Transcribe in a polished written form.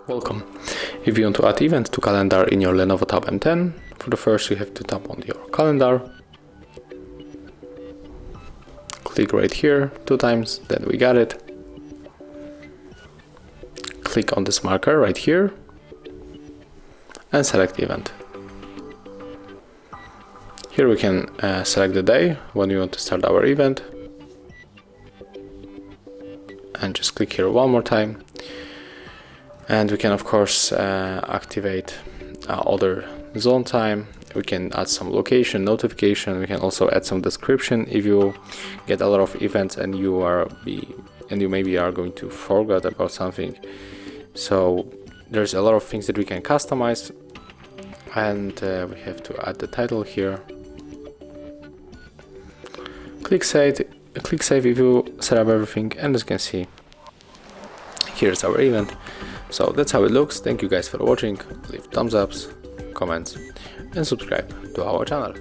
Welcome. If you want to add event to calendar in your LENOVO Tab M10, for the first you have to tap on your calendar. Click right here 2 times, then we got it. Click on this marker right here and select event. Here we can select the day when we want to start our event. And just click here one more time. And we can of course activate other zone time. We can add some location, notification. We can also add some description if you get a lot of events and you maybe are going to forget about something. So there's a lot of things that we can customize, and we have to add the title here. Click save if you set up everything, and as you can see, here's our event. So that's how it looks. Thank you guys for watching. Leave thumbs ups, comments, and subscribe to our channel.